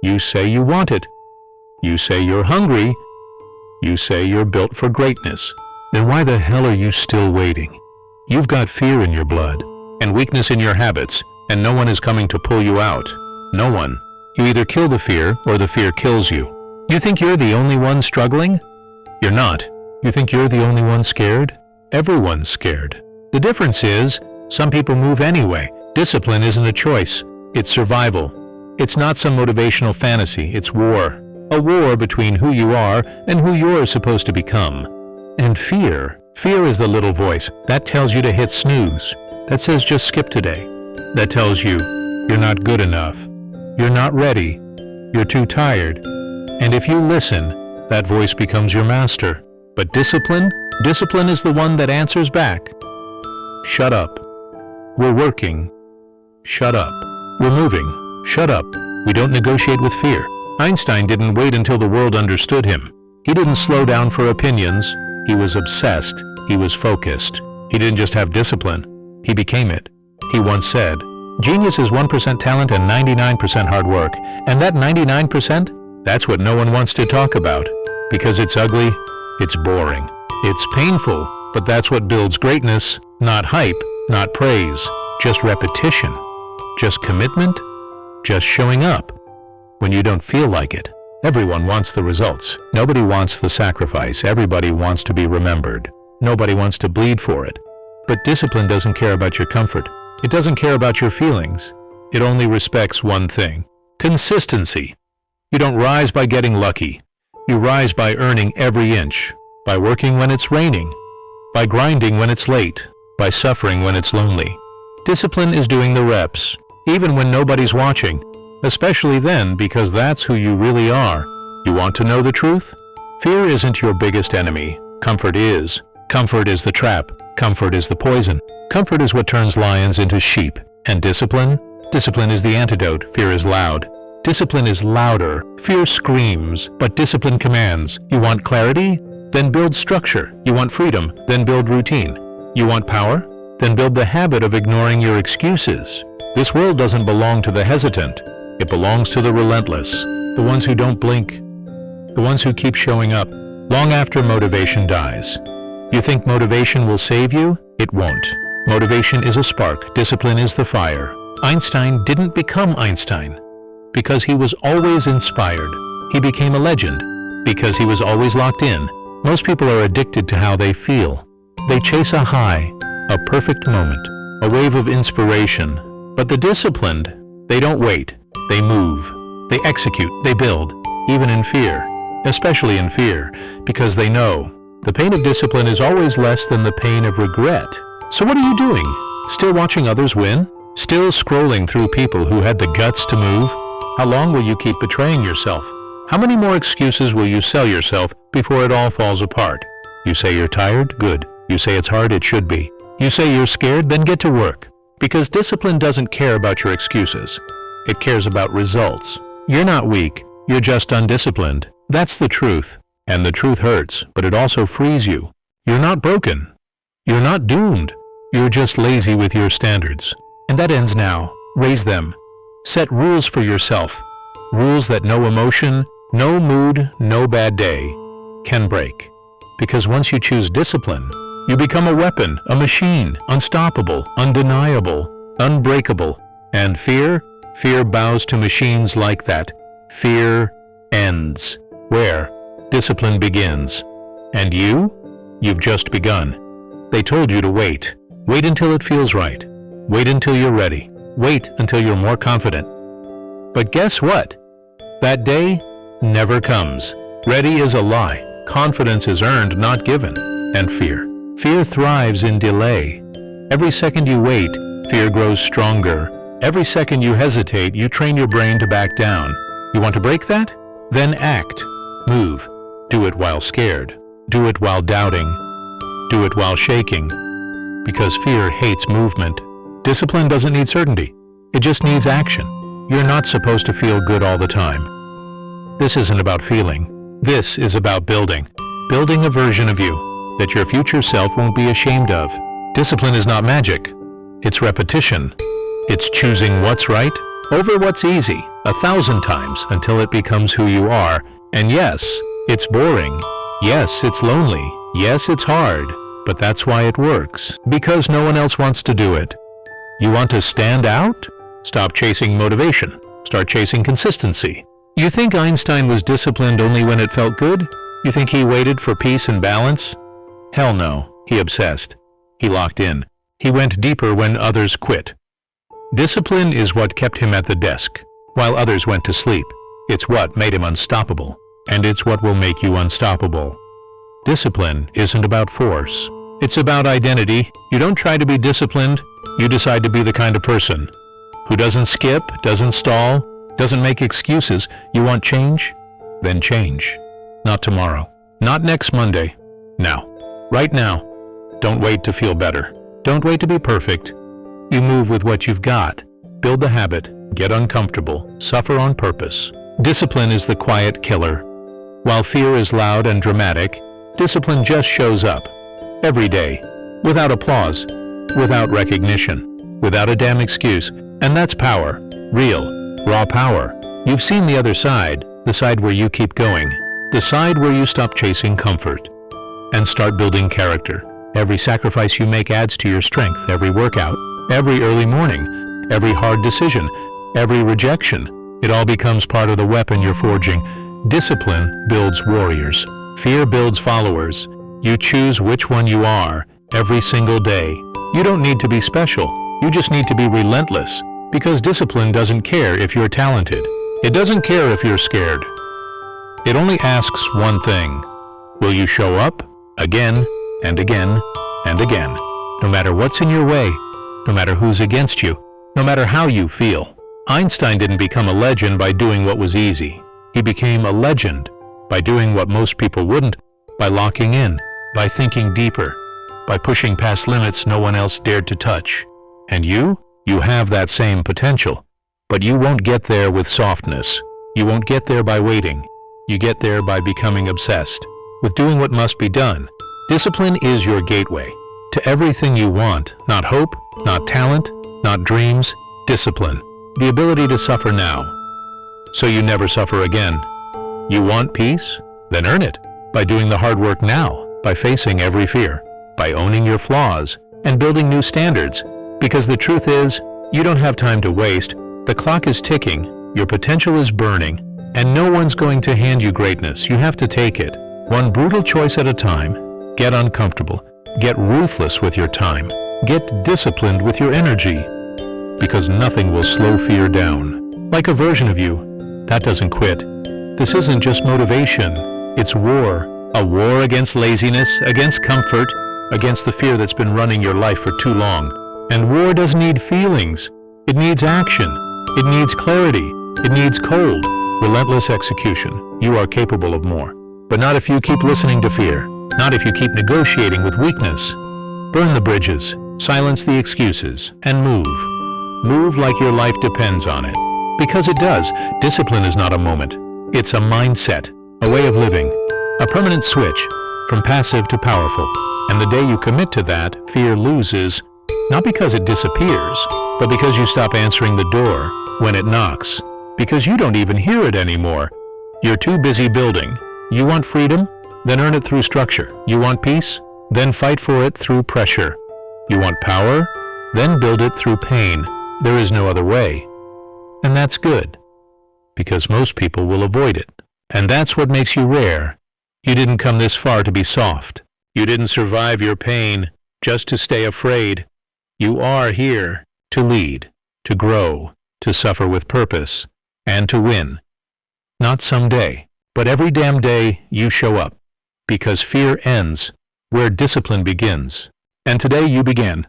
You say you want it. You say you're hungry. You say you're built for greatness. Then why the hell are you still waiting? You've got fear in your blood, and weakness in your habits, and no one is coming to pull you out. No one. You either kill the fear, or the fear kills you. You think you're the only one struggling? You're not. You think you're the only one scared? Everyone's scared. The difference is, some people move anyway. Discipline isn't a choice. It's survival. It's not some motivational fantasy. It's war. A war between who you are and who you're supposed to become. And fear is the little voice that tells you to hit snooze, that says just skip today, that tells you you're not good enough, you're not ready, you're too tired. And if you listen, that voice becomes your master. But discipline is the one that answers back. Shut up. We're working. Shut up. We're moving. Shut up. We don't negotiate with fear. Einstein didn't wait until the world understood him. He didn't slow down for opinions. He was obsessed. He was focused. He didn't just have discipline. He became it. He once said, "Genius is 1% talent and 99% hard work." And that 99%, that's what no one wants to talk about. Because it's ugly, it's boring, it's painful, but that's what builds greatness. Not hype, not praise, just repetition, just commitment, just showing up. When you don't feel like it. Everyone wants the results. Nobody wants the sacrifice. Everybody wants to be remembered. Nobody wants to bleed for it. But discipline doesn't care about your comfort. It doesn't care about your feelings. It only respects one thing: consistency. You don't rise by getting lucky. You rise by earning every inch, by working when it's raining, by grinding when it's late, by suffering when it's lonely. Discipline is doing the reps, even when nobody's watching. Especially then, because that's who you really are. You want to know the truth? Fear isn't your biggest enemy. Comfort is. Comfort is the trap. Comfort is the poison. Comfort is what turns lions into sheep. And discipline? Discipline is the antidote. Fear is loud. Discipline is louder. Fear screams, but discipline commands. You want clarity? Then build structure. You want freedom? Then build routine. You want power? Then build the habit of ignoring your excuses. This world doesn't belong to the hesitant. It belongs to the relentless, the ones who don't blink, the ones who keep showing up, long after motivation dies. You think motivation will save you? It won't. Motivation is a spark, discipline is the fire. Einstein didn't become Einstein because he was always inspired. He became a legend because he was always locked in. Most people are addicted to how they feel. They chase a high, a perfect moment, a wave of inspiration. But the disciplined, they don't wait. They move, they execute, they build, even in fear, especially in fear, because they know the pain of discipline is always less than the pain of regret. So what are you doing? Still watching others win? Still scrolling through people who had the guts to move? How long will you keep betraying yourself? How many more excuses will you sell yourself before it all falls apart? You say you're tired? Good. You say it's hard? It should be. You say you're scared? Then get to work. Because discipline doesn't care about your excuses. It cares about results. You're not weak, you're just undisciplined. That's the truth. And the truth hurts, but it also frees you. You're not broken. You're not doomed. You're just lazy with your standards. And that ends now. Raise them. Set rules for yourself. Rules that no emotion, no mood, no bad day can break. Because once you choose discipline, you become a weapon, a machine, unstoppable, undeniable, unbreakable. And fear bows to machines like that. Fear ends where discipline begins. And you've just begun. They told you to wait. Wait until it feels right. Wait until you're ready. Wait until you're more confident. But guess what? That day never comes. Ready is a lie. Confidence is earned, not given. And fear thrives in delay. Every second you wait, fear grows stronger. Every second you hesitate, you train your brain to back down. You want to break that? Then act. Move. Do it while scared. Do it while doubting. Do it while shaking. Because fear hates movement. Discipline doesn't need certainty. It just needs action. You're not supposed to feel good all the time. This isn't about feeling. This is about building. Building a version of you that your future self won't be ashamed of. Discipline is not magic. It's repetition. It's choosing what's right over what's easy. 1,000 times until it becomes who you are. And yes, it's boring. Yes, it's lonely. Yes, it's hard. But that's why it works. Because no one else wants to do it. You want to stand out? Stop chasing motivation. Start chasing consistency. You think Einstein was disciplined only when it felt good? You think he waited for peace and balance? Hell no. He obsessed. He locked in. He went deeper when others quit. Discipline is what kept him at the desk, while others went to sleep. It's what made him unstoppable, and it's what will make you unstoppable. Discipline isn't about force. It's about identity. You don't try to be disciplined. You decide to be the kind of person who doesn't skip, doesn't stall, doesn't make excuses. You want change? Then change. Not tomorrow. Not next Monday. Now. Right now. Don't wait to feel better. Don't wait to be perfect. You move with what you've got. Build the habit. Get uncomfortable. Suffer on purpose. Discipline is the quiet killer. While fear is loud and dramatic, discipline just shows up. Every day. Without applause. Without recognition. Without a damn excuse. And that's power. Real. Raw power. You've seen the other side. The side where you keep going. The side where you stop chasing comfort. And start building character. Every sacrifice you make adds to your strength. Every workout. Every early morning. Every hard decision. Every rejection. It all becomes part of the weapon you're forging. Discipline builds warriors. Fear builds followers. You choose which one you are every single day. You don't need to be special. You just need to be relentless. Because discipline doesn't care if you're talented. It doesn't care if you're scared. It only asks one thing. Will you show up? Again and again and again. No matter what's in your way. No matter who's against you. No matter how you feel. Einstein didn't become a legend by doing what was easy. He became a legend by doing what most people wouldn't. By locking in. By thinking deeper. By pushing past limits no one else dared to touch. And you have that same potential. But you won't get there with softness. You won't get there by waiting. You get there by becoming obsessed with doing what must be done. Discipline is your gateway to everything you want. Not hope, not talent, not dreams. Discipline. The ability to suffer now, so you never suffer again. You want peace? Then earn it by doing the hard work now, by facing every fear, by owning your flaws, and building new standards. Because the truth is, you don't have time to waste. The clock is ticking, your potential is burning, and no one's going to hand you greatness. You have to take it, one brutal choice at a time. Get uncomfortable. Get ruthless with your time. Get disciplined with your energy. Because nothing will slow fear down. Like a version of you that doesn't quit. This isn't just motivation. It's war. A war against laziness, against comfort, against the fear that's been running your life for too long. And war doesn't need feelings. It needs action. It needs clarity. It needs cold, relentless execution. You are capable of more. But not if you keep listening to fear. Not if you keep negotiating with weakness. Burn the bridges, silence the excuses, and move. Move like your life depends on it. Because it does. Discipline is not a moment. It's a mindset, a way of living, a permanent switch from passive to powerful. And the day you commit to that, fear loses, not because it disappears, but because you stop answering the door when it knocks. Because you don't even hear it anymore. You're too busy building. You want freedom? Then earn it through structure. You want peace? Then fight for it through pressure. You want power? Then build it through pain. There is no other way. And that's good. Because most people will avoid it. And that's what makes you rare. You didn't come this far to be soft. You didn't survive your pain just to stay afraid. You are here to lead, to grow, to suffer with purpose, and to win. Not someday, but every damn day you show up. Because fear ends where discipline begins. And today you began.